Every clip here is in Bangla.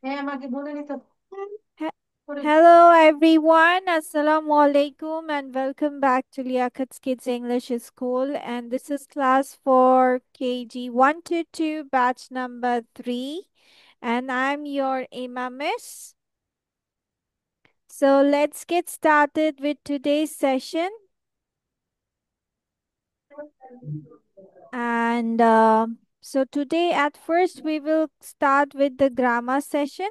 He- Hello everyone, Assalamu alaikum and welcome back to Liakat's Kids English School, and this is class for KG 1 to 2 batch number 3, and I'm your Imam Miss. So let's get started with today's session, and so today at first we will start with the grammar session.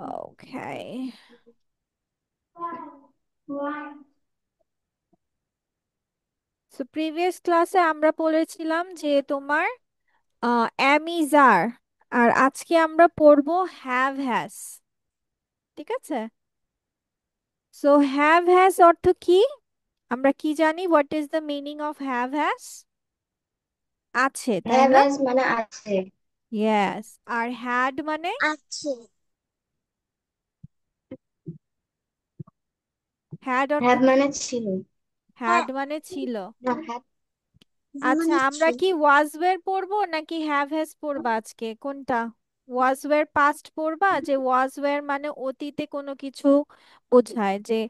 Okay. So previous ক্লাসে আমরা পড়েছিলাম যে তোমার am is are, আর আজকে আমরা পড়বো হ্যাভ হ্যাজ। ঠিক আছে, সো হ্যাভ হ্যাজ অর্থ কি? আমরা কি জানি? What is the meaning of have has? আছে, তাই হ্যাভ না? হ্যাজ মানে আছে। ইয়েস। আর হ্যাড মানে? আছে। হ্যাড অর্থ হ্যাভ কি? মানে ছিল। হ্যাড মানে ছিল। না, হ্যাভ আচ্ছা, মানে আমরা ছিল। কি ওয়াজ ওয়্যার পড়বো নাকি হ্যাভ হ্যাজ পড়বো আজকে? কোনটা? ওয়াজ ওয়্যার পাস্ট পড়বা, যে ওয়াজ ওয়্যার মানে অতীতে কোনো কিছু বোঝায়, যে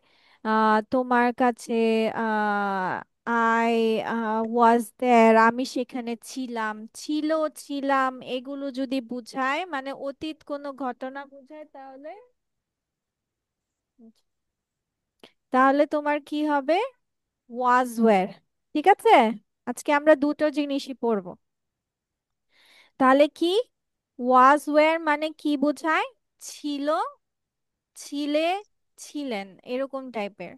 তোমার কাছে আই ওয়াজ দেয়ার, আমি সেখানে ছিলাম, ছিল, ছিলাম, এগুলো যদি বুঝায়, মানে অতীত কোনো ঘটনা বোঝায়, তাহলে তাহলে তোমার কি হবে? ওয়াজ ওয়্যার। ঠিক আছে, আজকে আমরা দুটো জিনিসই পড়বো। তাহলে কি? ওয়াজ ওয়্যার মানে কি বোঝায়? ছিল, ছিলে, ছিলেন, এরকম টাইপের।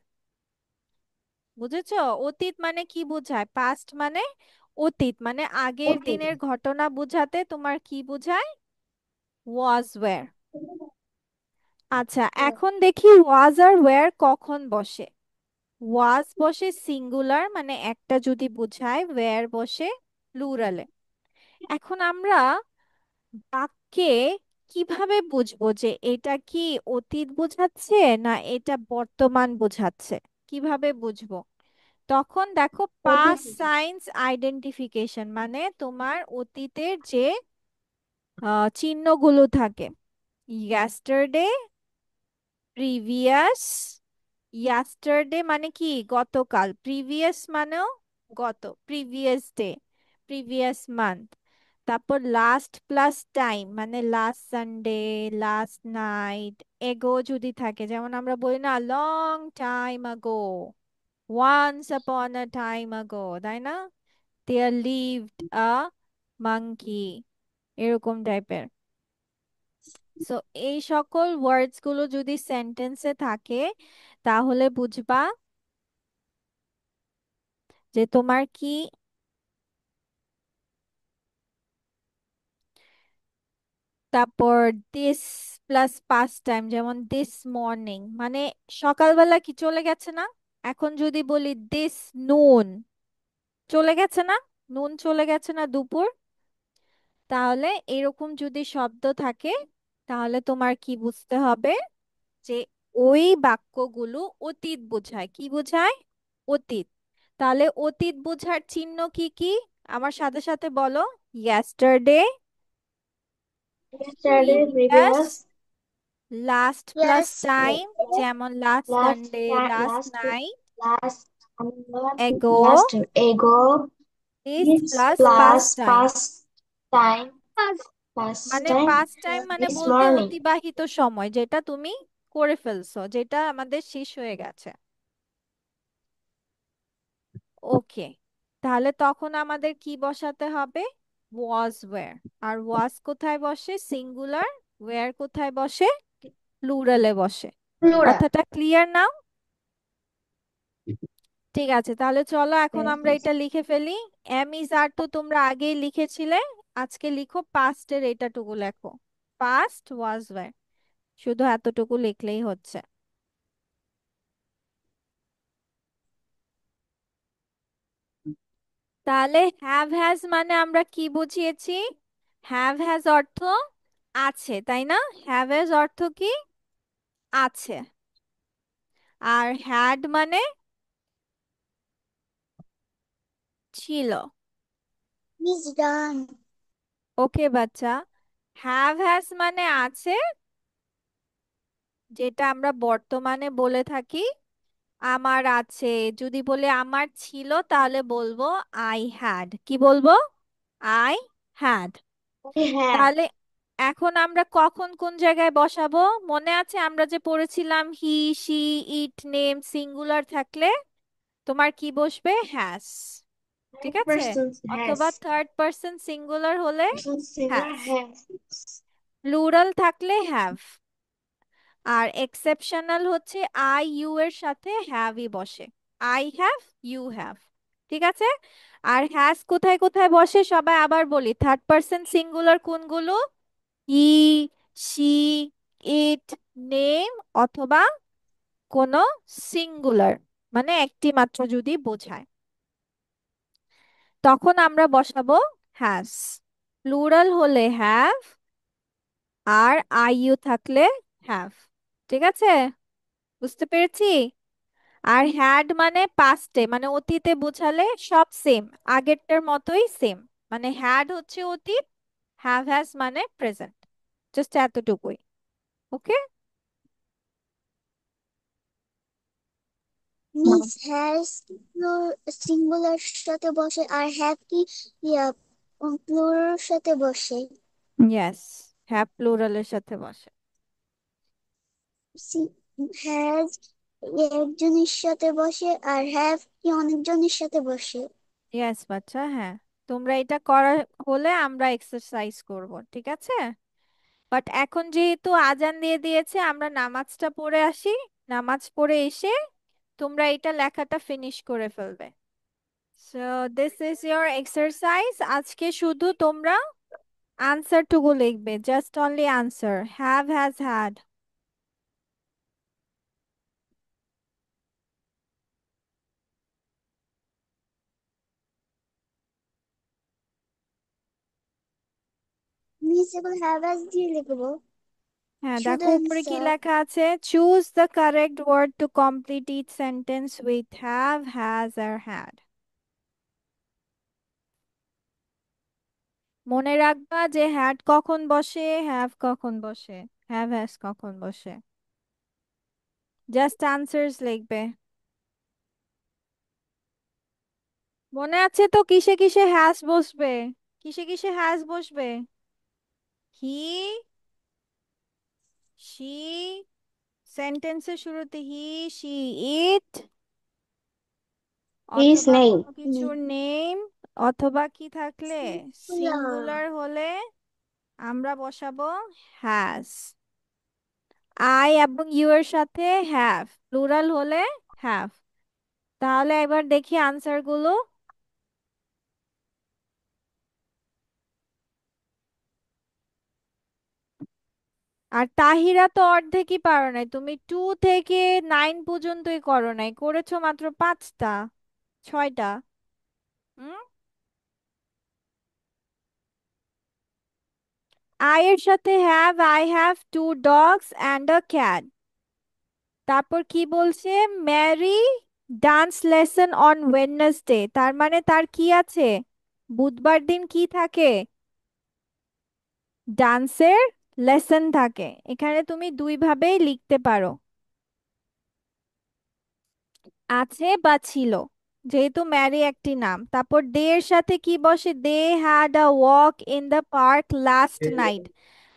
বুঝেছো? অতীত মানে কি বোঝায়? পাস্ট মানে অতীত, মানে আগের অতীত। দিনের ঘটনা বোঝাতে তোমার কি বোঝায়? ওয়াজ ওয়্যার। আচ্ছা, এখন দেখি ওয়াজ আর ওয়্যার কখন বসে। ওয়াজ বসে সিঙ্গুলার, মানে একটা যদি বোঝায়, ওয়্যার বসে প্লুরালে। এখন আমরা বাক্যে কিভাবে বুঝবো যে এটা কি অতীত বোঝাচ্ছে না এটা বর্তমান বোঝাচ্ছে? কিভাবে বুঝবো? তখন দেখো, পাস্ট অতীত। সাইন্স আইডেন্টিফিকেশন, মানে তোমার অতীতের যে চিহ্নগুলো থাকে। Yesterday, previous. ইয়াস্টারডে মানে কি? গতকাল। প্রিভিয়াস মানেও গত, প্রিভিয়াস ডে, প্রিভিয়াস মান্থ। তারপর লাস্ট প্লাস টাইম, মানে লাস্ট সানডে, লাস্ট নাইট। এগো যদি থাকে, যেমন আমরা বলি না, লং টাইম আগো, ওয়ান্স আপন আ টাইম আগো, তাই না? দেয়ার লিভড আ মাঙ্কি, এরকম টাইপের। সো এই সকল ওয়ার্ডস গুলো যদি সেন্টেন্সে থাকে, তাহলে বুঝবা যে তোমার কি। তারপর দিস প্লাস পাস্ট টাইম, যেমন দিস মর্নিং, মানে সকালবেলা কি চলে গেছে না? এখন যদি বলি দিস নুন, চলে গেছে না? নুন চলে গেছে না, দুপুর? তাহলে এরকম যদি শব্দ থাকে, তাহলে তোমার কি বুঝতে হবে? যে ওই বাক্যগুলো অতীত বোঝায়। কি বোঝায়? অতীত। তাহলে অতীত বোঝার চিহ্ন কি কি? আমার সাথে সাথে বলো। Yesterday, yesterday, previous, previous. Last plus yes. Time, যেমন last last, Sunday, last last, night. Last, ago, last ago. This this plus plus past time, past time. Past মানে টাইম। পাস্ট টাইম মানে দিস বলতে মর্নিং। অতিবাহিত সময়, যেটা তুমি করে ফেলছো, যেটা আমাদের শেষ হয়ে গেছে। ওকে, তাহলে তখন আমাদের কি বসাতে হবে? ওয়াজ ওয়্যার। আর ওয়াজ কোথায় বসে? সিঙ্গুলার। ওয়্যার কোথায় বসে? প্লুরালে বসে। প্লুরাল। কথাটা ক্লিয়ার নাও? ঠিক আছে, তাহলে চলো এখন আমরা এটা লিখে ফেলি। এম ইজ আর তো তোমরা আগেই লিখেছিলে, আজকে লিখো পাস্টের এটাটুকু লেখো। পাস্ট ওয়াজ ওয়্যার, শুধু এতটুকু লিখলেই হচ্ছে। তাহলে হ্যাভ হ্যাজ মানে আমরা কি বুঝিয়েছি? হ্যাভ হ্যাজ অর্থ আছে, তাই না? হ্যাভ হ্যাজ অর্থ কি? আছে। আর হ্যাড মানে ছিল। মিস ডান। ওকে বাচ্চা, হ্যাভ হ্যাজ মানে আছে, যেটা আমরা বর্তমানে বলে থাকি। আমার আছে, যদি বলে আমার ছিল তাহলে বলবো আই হ্যাড। কি বলবো? I had. হ্যাঁ। তাহলে এখন আমরা কখন কোন জায়গায় বসাবো? মনে আছে আমরা যে পড়েছিলাম he, she, it, name singular থাকলে তোমার কি বসবে? হ্যাজ। ঠিক আছে? Person has. অথবা থার্ড পারসন সিঙ্গুলার হলে person singular has. Has. Plural থাকলে হ্যাভ। আর এক্সেপশনাল হচ্ছে আই ইউ এর সাথে হ্যাভই বসে। I have, you have. ঠিক আছে? আর হ্যাজ কোথায় কোথায় বসে সবাই আবার বলি। থার্ড পারসন সিঙ্গুলার কোনগুলো? হি, শি, ইট, নেম, অথবা কোনো সিঙ্গুলার, মানে একটি মাত্র যদি বোঝায়, তখন আমরা বসাবো হ্যাজ। প্লুরাল হলে হ্যাভ, আর আই ইউ থাকলে হ্যাভ। ঠিক আছে? বুঝতে পেরেছি? আর হ্যাড মানে পাস্টে, মানে অতীতে বোঝালে সব সেম, আগেরটার মতোই সেম। মানে হ্যাড হচ্ছে অতীত, হ্যাভ হ্যাজ মানে প্রেজেন্ট। জাস্ট এতটুকুই। ওকে? মিস হ্যাজ সিঙ্গুলার সাথে বসে আর হ্যাভ কি প্লুরাল সাথে বসে। ইয়েস, হ্যাভ প্লুরালের সাথে বসে। হ্যাজ একজনের সাথে বসে আর হ্যাভ কি অনেকজনের সাথে বসে। ইয়েস বাচ্চা, হ্যাঁ। তোমরা এটা করা হলে আমরা এক্সারসাইজ করব, ঠিক আছে? বাট এখন যেহেতু আজান দিয়ে দিয়েছে, আমরা নামাজটা পড়ে আসি। নামাজ পড়ে এসে তোমরা এটা লেখাটা ফিনিশ করে ফেলবে। So this is your exercise. আজকে শুধু তোমরা আনসার টুকু লিখবে, just only answer. Have has had. Miss এগুলো হ্যাভ হ্যাজ দিয়ে লিখবো হ্যাঁ, শুধু দেখো উপরে কি অ্যান্সার। লেখা আছে। Choose the correct word to complete each sentence with have, has আর হ্যাড। মনে রাখবা যে হ্যাড কখন বসে, হ্যাভ কখন বসে, হ্যাভ হ্যাজ কখন বসে। জাস্ট আনসার্স লিখবে। মনে আছে তো কিসে কিসে হ্যাজ বসবে? কিসে কিসে হ্যাজ বসবে? হি, শি, সেন্টেন্সের শুরুতে হি, শি, ইট, হিজ অথবা নেই। কোনো কিছুর নেম, অথবা কি থাকলে সিঙ্গুলার। সিঙ্গুলার হলে আমরা বসাবো হ্যাজ। আই এবং ইউ এর সাথে হ্যাভ, প্লুরাল হলে হ্যাভ। তাহলে এবার দেখি আনসার গুলো। আর তাহিরা তো অর্ধেকই পারো নাই, তুমি 2 থেকে 9 পর্যন্তই করো নাই, করেছো মাত্র 5টা, 6টা। হুম। আই এর সাথে have, I have 2 dogs and a cat. তারপর কি বলছে? Mary dance lesson on Wednesday, তার মানে তার কি আছে? বুধবার দিন কি থাকে? ডান্সের লেসন থাকে। এখানে তুমি দুই ভাবেই লিখতে পারো, আছে বা ছিল, যেহেতু ম্যারি একটি নাম। তারপর দে এর সাথে কি বসে? They had a walk in the park last night.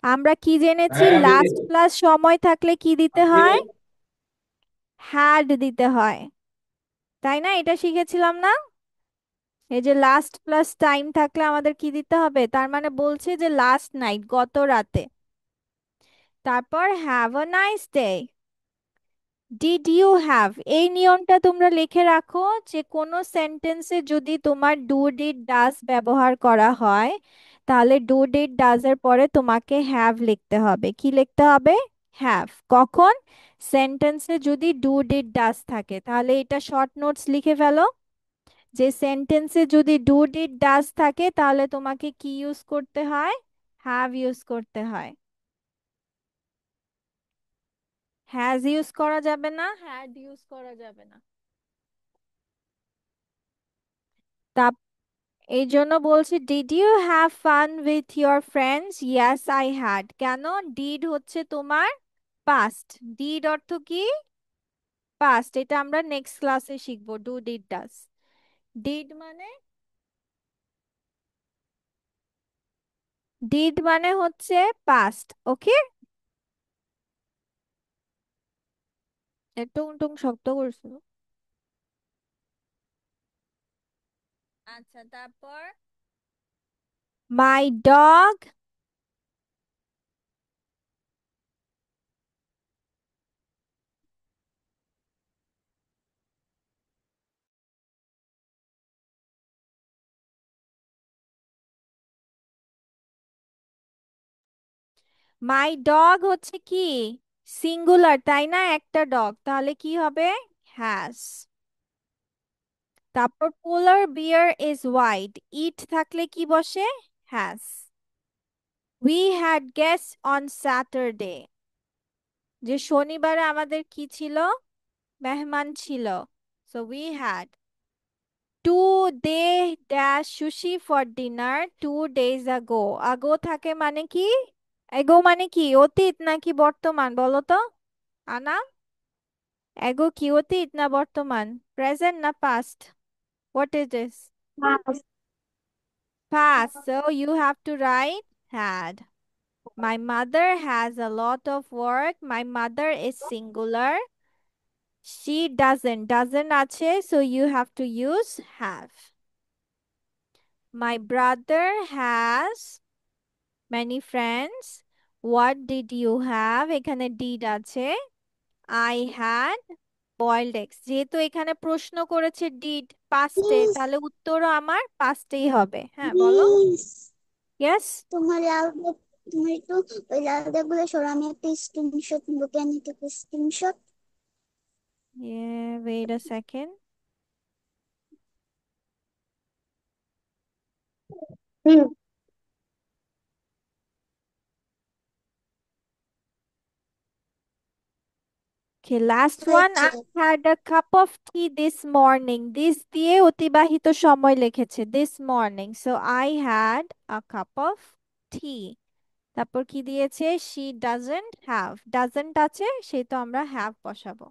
আমরা কি জেনেছি? লাস্ট প্লাস সময় থাকলে কি দিতে হয়? হ্যাড দিতে হয়। তাই না? এটা শিখেছিলাম না? এই যে লাস্ট প্লাস টাইম থাকলে আমাদের কি দিতে হবে? তার মানে বলছে যে লাস্ট নাইট, গত রাতে। তারপর have a nice day. Did you have, এই নিয়মটা তোমরা লিখে রাখো যে কোনো সেন্টেন্সে যদি তোমার ডু ডিড ডাজ ব্যবহার করা হয়, তাহলে ডু ডিড ডাজ এর পরে তোমাকে হ্যাভ লিখতে হবে। কি লিখতে হবে? হ্যাভ। কখন? সেন্টেন্সে যদি ডু ডিড ডাজ থাকে। তাহলে এটা শর্ট নোটস লিখে ফেলো, যে সেন্টেন্সে যদি ডু ডিড ডাজ থাকে তাহলে তোমাকে কি ইউজ করতে হয়? হ্যাভ ইউজ করতে হয়। হ্যাজ ইউজ করা যাবে না, হ্যাড ইউজ করা যাবে না। এই জন্য বলছি did you have fun with your friends? Yes I had. কেন? ডিড হচ্ছে তোমার পাস্ট। ডিড অর্থ কি? পাস্ট। এটা আমরা নেক্সট ক্লাসে শিখবো, ডু ডিড ডাজ। ডিড মানে, ডিড মানে হচ্ছে পাস্ট। ওকে, টুং টুং শব্দ করছো। আচ্ছা, তারপর মাই ডগ, মাই ডগ হচ্ছে কি সিঙ্গুলার, তাই না? একটা ডগ, তাহলে কি হবে? হ্যাজ। তারপর পোলার বিয়ার ইজ হোয়াইট, ইট থাকলে কি বসে? Has. We had guest on Saturday, যে শনিবারে আমাদের কি ছিল? মেহমান ছিল। So we had. Two they dash sushi for dinner 2 days ago। আগো থাকে মানে কি? এগো মানে কি, অতীত নাকি বর্তমান বলো তো? আনা, এগো কি অতীত না বর্তমান? প্রেজেন্ট না past? What is this? Past. Past. So you have to write had. My mother has a lot of work. My mother is singular. She doesn't. Doesn't আছে, so you have to use have. My brother has many friends. What did you have? এখানে did আছে। I had boiled eggs। যেহেতু এখানে প্রশ্ন করেছে ডিড পাস্টে, Please, তাহলে উত্তরও আমার পাস্টেই হবে। হ্যাঁ বলো। please. ইয়েস। তোমার লাল ব্যাগ, তুমি একটু ওই লাল ব্যাগগুলো সরো, আমি একটা স্ক্রিনশট নিবো। কেন নিতে screenshot? Yeah, wait a second. Hmm. Okay, last one. হয়েছে। I had a cup of tea this morning. This দিয়ে অতিবাহিত সময় লিখেছে this morning. So I had a cup of tea. তারপর কি দিয়েছে? She doesn't have. Doesn't আছে, সেই তো আমরা have বসাবো।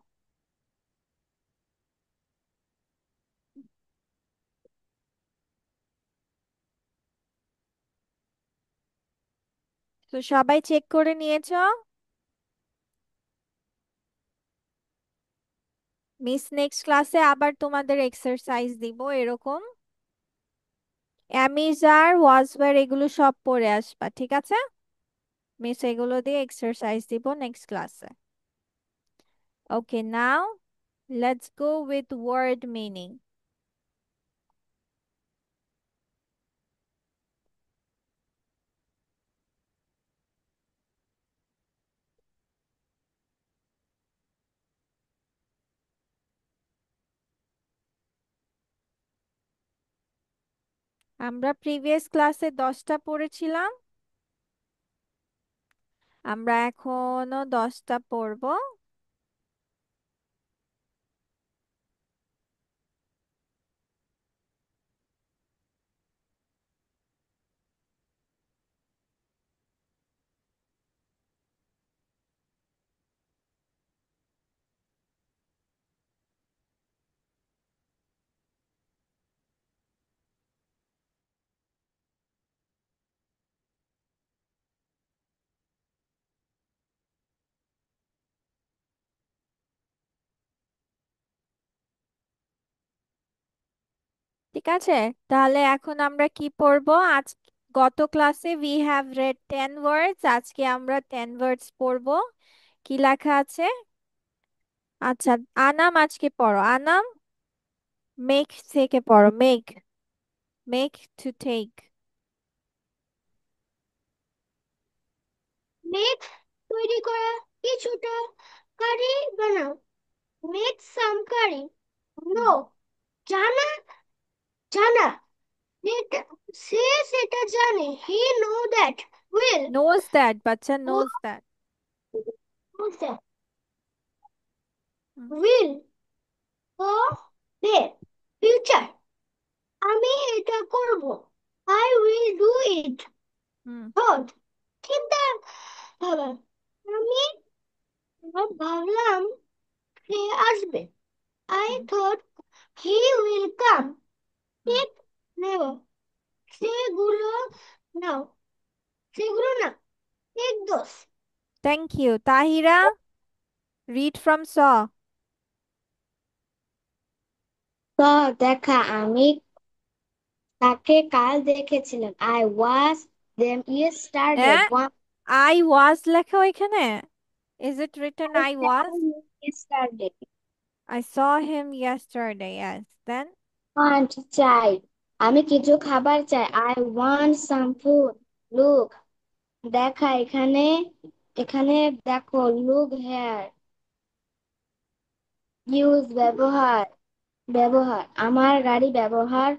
তো সবাই চেক করে নিয়েছো? মিস নেক্সট ক্লাসে আবার তোমাদের এক্সারসাইজ দিব এরকম। অ্যামিজ আর ওয়াজ ওয়্যার এগুলো সব পড়ে আসবা, ঠিক আছে? মিস এগুলো দিয়ে এক্সারসাইজ দিব নেক্সট ক্লাসে। Okay, now let's go with word meaning. আমরা প্রিভিয়াস ক্লাসে 10টা পড়েছিলাম, আমরা এখনো 10টা পড়বো। ঠিক আছে, তাহলে এখন আমরা কি পড়বো? আজ গত ক্লাসে উই হ্যাভ রেড 10 ওয়ার্ডস, আজকে আমরা 10 ওয়ার্ডস পড়বো। কি লেখা আছে? আচ্ছা, আনাম আজকে পড়ো। আনাম, মেক থেকে পড়ো। Make, make to take. Make তৈরি করা, কিছুটা কারি বানাও। মেক সাম কারি। নো, জানা, জানা। এটা, সে সেটা জানে। He know that. Will, knows that, বাচ্চা ও knows that. knows that. Will, ও দে। ফিউচার, আমি এটা করব। thought চিন্তা ভাবা আমি ভাবলাম সে আসবে I thought he will come হুম। ঠিক নেব সেগুলো নাও সেগুলো না এক দোষ thank you Tahira, read from স। তো দেখা আমি তাকে কাল দেখেছিলাম I was them yesterday I was লেখা ওইখানে, is it written I I saw was? him yesterday I saw him yesterday, yes, then? want চাই আমি কিছু খাবার চাই I want some food look দেখা এখানে এখানে দেখো look here use ব্যবহার ব্যবহার আমার গাড়ি ব্যবহার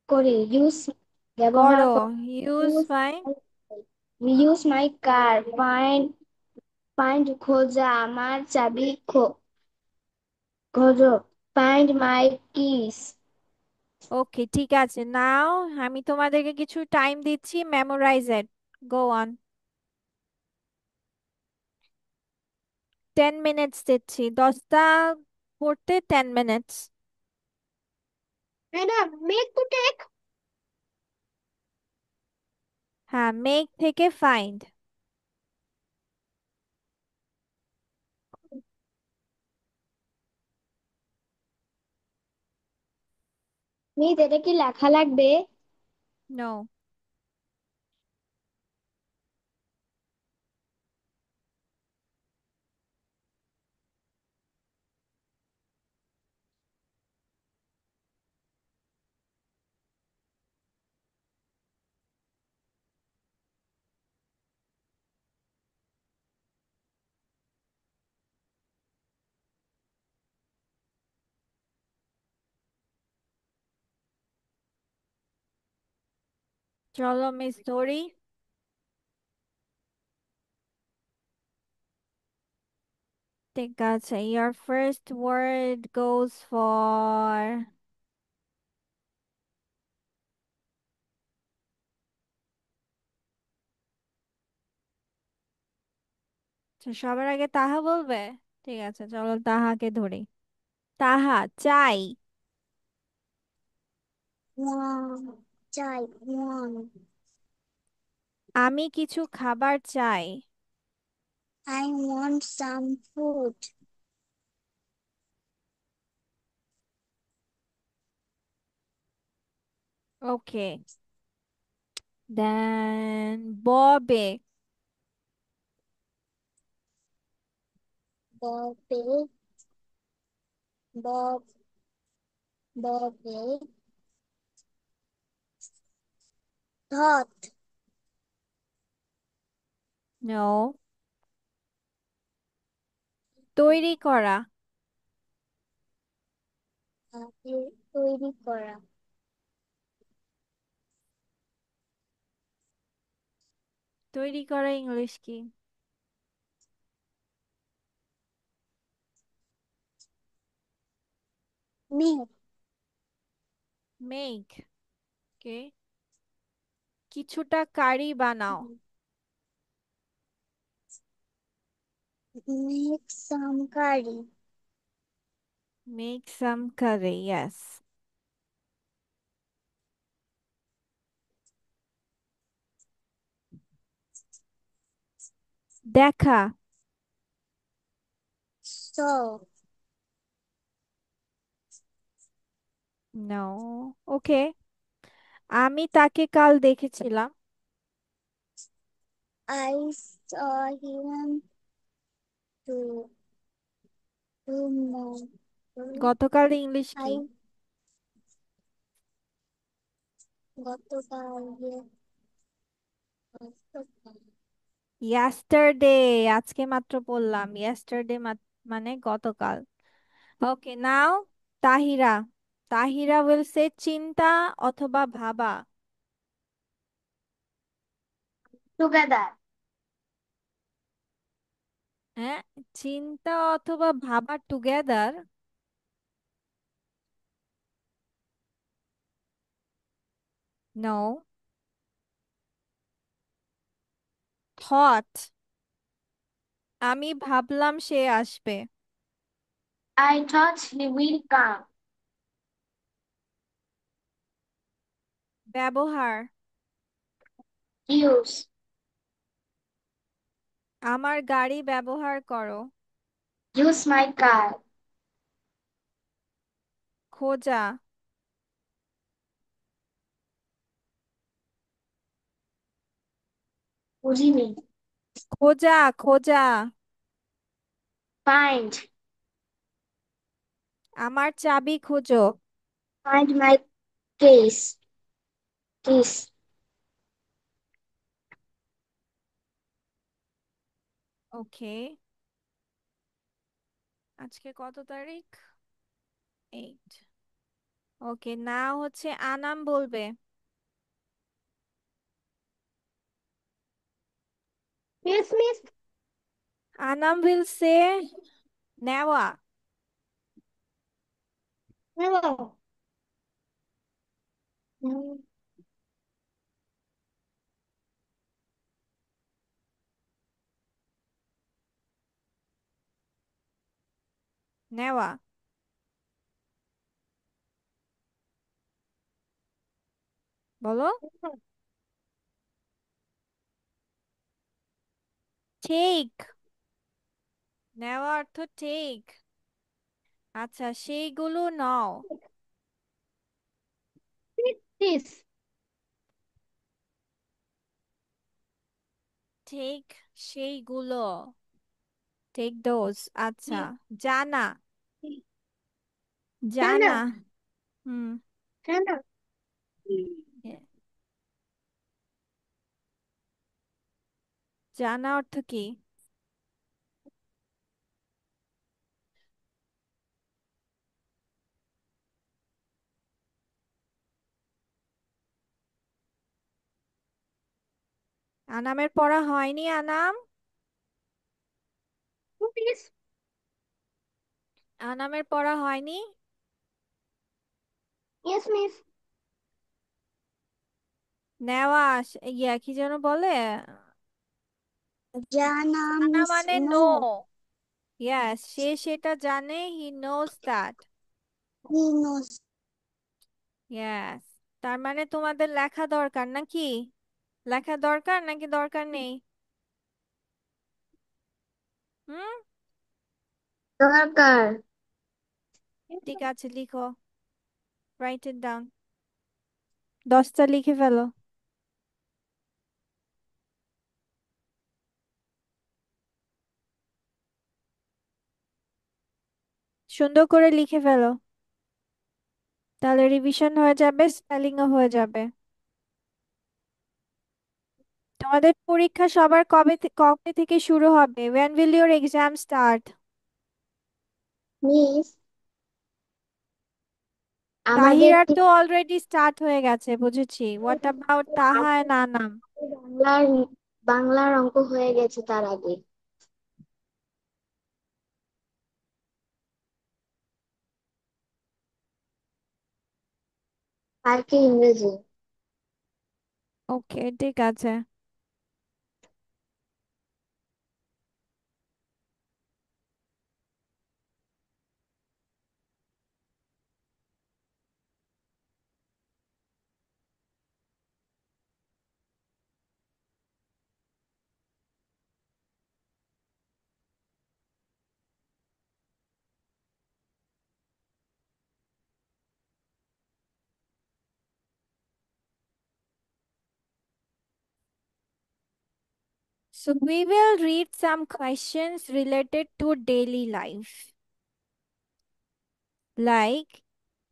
করি use ব্যবহার করো, করি use use fine. use my car find খোঁজা আমার চাবি খোঁজো find my keys ওকে, ঠিক আছে, নাও আমি তোমাদেরকে কিছু টাইম দিচ্ছি, memorise it, go on. 10 minutes দিচ্ছি, 10টা পড়তে 10 minutes. Madam make to take হ্যাঁ, মেক থেকে ফাইন্ড। মিস এটা কি লেখা লাগবে নো। চলো মিস ধরি। ঠিক আছে, your first word goes for, আচ্ছা, সবার আগে তাহা বলবে? ঠিক আছে, চলো তাহাকে ধরি। তাহা, চাই। চাই আমি কিছু খাবার চাই। I want some food. ওকে, দেন ববে। Bobby, Bob, Bobby, thought, no. তৈরি করা। তৈরি করা তৈরি করা ইংলিশ কি? make make. কে, কিছুটা কারি বানাও। make some curry make some curry, yes. দেখা। so no. ওকে, আমি তাকে কাল দেখেছিলাম। I saw him to tomorrow গতকাল ইংলিশ I কি? গতকাল গতকাল ইয়াস্টারডে, আজকে মাত্র বললাম ইয়াস্টারডে, মানে গতকাল। ওকে, নাও তাহিরা। তাহিরা উইল সে চিন্তা অথবা ভাবা। together হ্যাঁ, চিন্তা অথবা ভাবা টুগেদার। নো। থট, আমি ভাবলাম সে আসবে। I thought he will come. ব্যবহার, Use. আমার গাড়ি ব্যবহার করো। Use my car. খোঁজা, খুঁজিনি। খোঁজা খোঁজা, Find. আমার চাবি খোঁজো। Find my case. Case. ওকে, আজকে কত তারিখ? 8। ওকে, না হচ্ছে আনাম বলবে। Yes, miss. Anam will say নেওয়া। No. No. নেওয়া, বলো। ঠিক, নেওয়া অর্থ ঠিক। আচ্ছা, সেইগুলো নাও। This. ঠিক, সেইগুলো, টেক দোজ। আচ্ছা, জানা, জানা। Chana. হুম, Chana. এ, জানা অর্থ কি? আনামের পড়া হয়নি আনাম? Please. আনামের পড়া হয়নি? Yes, miss. নেওয়া ইয়া কি যেন বলে? Jana জানা means মানে নো। no. ইয়াস, সে সেটা জানে, he knows that. He knows. ইয়াস, তার মানে তোমাদের লেখা দরকার নাকি? লেখা দরকার নাকি দরকার নেই? হুম, দরকার। ঠিক আছে, লিখো, রাইট ইট ডাউন। 10টা লিখে ফেলো। সুন্দর করে লিখে ফেলো, তাহলে রিভিশন হয়ে যাবে, স্পেলিংও হয়ে যাবে। তোমাদের পরীক্ষা সবার কবে থেকে শুরু হবে? when will your exam start? Miss আমাদের তাহিরার তো অলরেডি স্টার্ট হয়ে গেছে, বুঝেছি। হোয়াট অ্যাবাউট তাহা আমাদের এন্ড আনাম? বাংলার বাংলার অঙ্ক হয়ে গেছে তার আগে। আর কি ইংরেজি। ওকে, ঠিক আছে। So we will read some questions related to daily life. Like,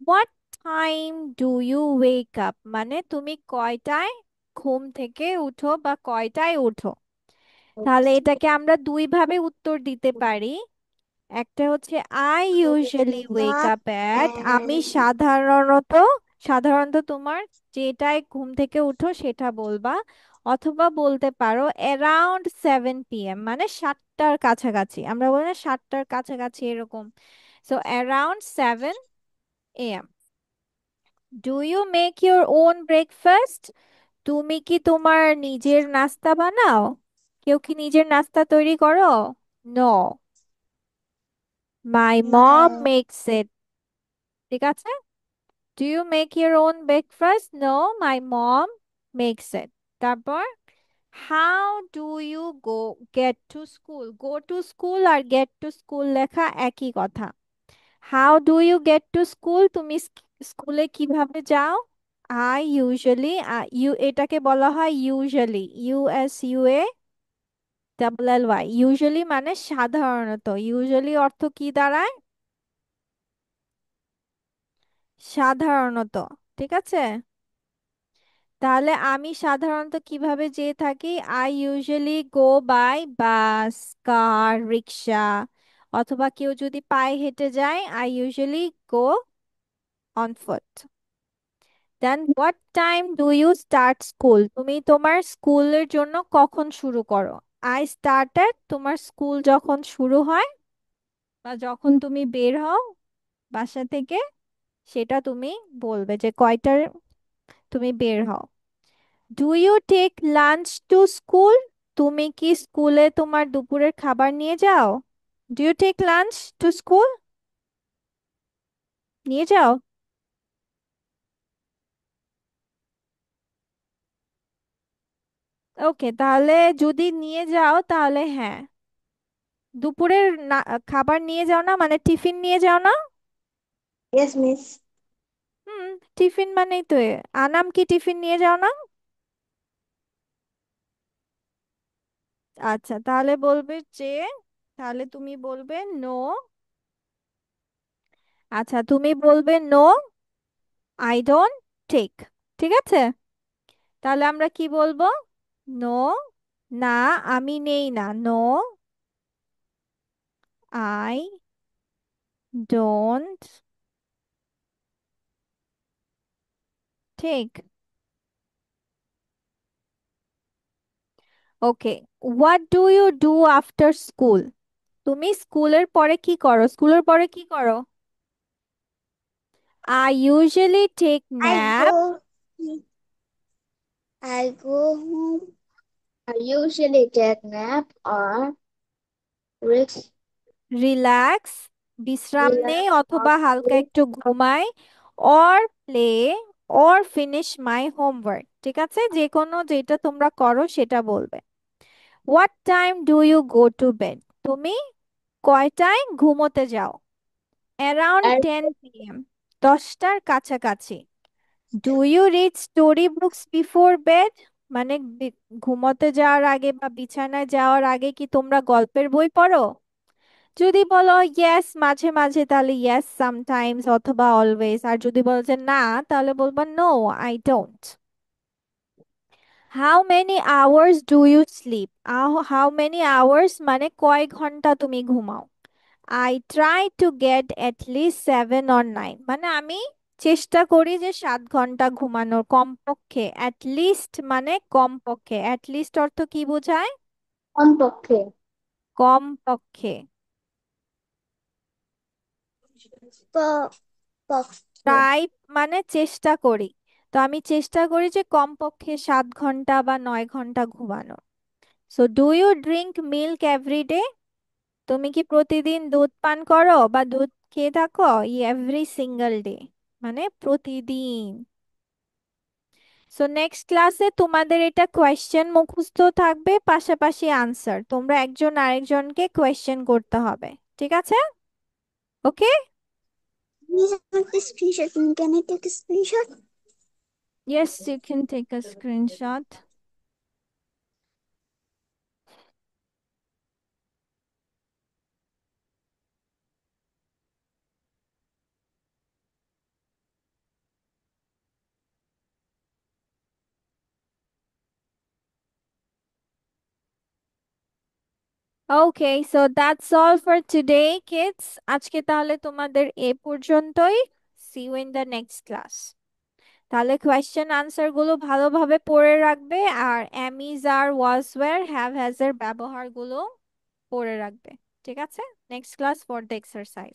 what time do you wake up? মানে তুমি কয়টায় ঘুম থেকে উঠো বা কয়টায় উঠো? তাহলে এটাকে আমরা দুই ভাবে উত্তর দিতে পারি। একটা হচ্ছে আই ইউজুয়ালি ওয়েক আপ এট, আমি সাধারণত তোমার যেটায় ঘুম থেকে উঠো সেটা বলবা। অথবা বলতে পারো অ্যারাউন্ড 7 PM, মানে 7টার কাছাকাছি, আমরা বলি না 7টার কাছাকাছি এরকম। So around 7 AM। Do you make your own breakfast? তুমি কি তোমার নিজের নাস্তা বানাও? কেউ কি নিজের নাস্তা তৈরি করো? No, my mom No. Makes it. ঠিক আছে। Do you make your own breakfast? No, my mom makes it. তারপর, how do you go get to school? Go to school আর গেট টু স্কুল লেখা একই কথা। How do you get to school, তুমি স্কুলে কিভাবে যাও? আই ইউজুয়ালি, এটাকে বলা হয় usually, U double L Y. Usually মানে সাধারণত। ইউজুয়ালি অর্থ কি দাঁড়ায়? সাধারণত। ঠিক আছে। তাহলে আমি সাধারণত কিভাবে যেয়ে থাকি? I usually go by bus, car, rickshaw, অথবা কেউ যদি পায়ে হেঁটে যায়, I usually go on foot. Then what time do you start school? তুমি তোমার স্কুলের জন্য কখন শুরু করো? আই স্টার্টেড, তোমার স্কুল যখন শুরু হয় বা যখন তুমি বের হও বাসা থেকে, সেটা তুমি বলবে যে কয়টার তুমি বের হও। Do you take lunch to school? তুমি কি স্কুলে তোমার দুপুরের খাবার নিয়ে যাও? Do you take lunch to school? নিয়ে যাও? ওকে, তাহলে যদি নিয়ে যাও তাহলে হ্যাঁ। দুপুরের খাবার নিয়ে যাও না, মানে টিফিন নিয়ে যাও না? Yes, miss. হুম, টিফিন মানেই তো আনাম কি টিফিন নিয়ে যাও না? আচ্ছা, তাহলে বলবে যে, তাহলে তুমি বলবে নো। আচ্ছা, তুমি বলবে নো, আই ডোন্ট টেক। ঠিক আছে। তাহলে আমরা কি বলবো? নো, না, আমি নেই না। No, I don't take. Okay, what do you do after school? তুমি স্কুলের পরে কি করো? স্কুলের পরে কি করো? I usually take I nap. go, I go home. I usually take nap or rest, relax, বিশ্রাম নেই relax or অথবা হালকা play. একটু ঘুমাই। Or play, or finish my homework. ঠিক আছে, যে কোনো যেটা তোমরা করো সেটা বলবে। What time do you go to bed? তুমি কয়টায় ঘুমোতে যাও? অ্যারাউন্ড I 10 p.m., 10টার কাছাকাছি। Do you read story books before bed? মানে ঘুমোতে যাওয়ার আগে বা বিছানায় যাওয়ার আগে কি তোমরা গল্পের বই পড়ো? যদি বলো ইয়েস মাঝে মাঝে, তাহলে ইয়েস সামটাইমস অথবা অলওয়েজ। আর যদি বলো যে না, তাহলে বলবা no, I don't. How many hours do you sleep? How many hours মানে কয় ঘন্টা তুমি ঘুমাও? I try to get at least 7 or 9, মানে আমি চেষ্টা করি যে 7 ঘন্টা ঘুমানোর কমপক্ষে। অ্যাট লিস্ট মানে কমপক্ষে। অ্যাট লিস্ট অর্থ কি বোঝায়? কমপক্ষে কমপক্ষে। ক পক্ষে ট্রাই মানে চেষ্টা করি। তো আমি চেষ্টা করি যে কমপক্ষে 7 ঘন্টা বা 9 ঘন্টা ঘুমানো। So do you drink milk every day? তুমি কি প্রতিদিন দুধ পান করো বা দুধ খেয়ে থাকো? এভরি সিঙ্গেল ডে মানে প্রতিদিন। সো নেক্সট ক্লাসে তোমাদের এটা কোয়েশ্চেন মুখস্থ থাকবে, পাশাপাশি আনসার। তোমরা একজন আরেকজনকে কোয়েশ্চেন করতে হবে। ঠিক আছে। ওকে। Please take a screenshot. Can I take a screenshot? Yes, you can take a screenshot. Okay, so that's all for today kids. আজকে তাহলে তোমাদের এ পর্যন্তই। See you in the next class. তাহলে কোয়েশ্চেন আনসার গুলো ভালোভাবে পড়ে রাখবে, আর am is, are, was, were, have, has এর ব্যবহারগুলো পড়ে রাখবে। ঠিক আছে। Next class for the exercise.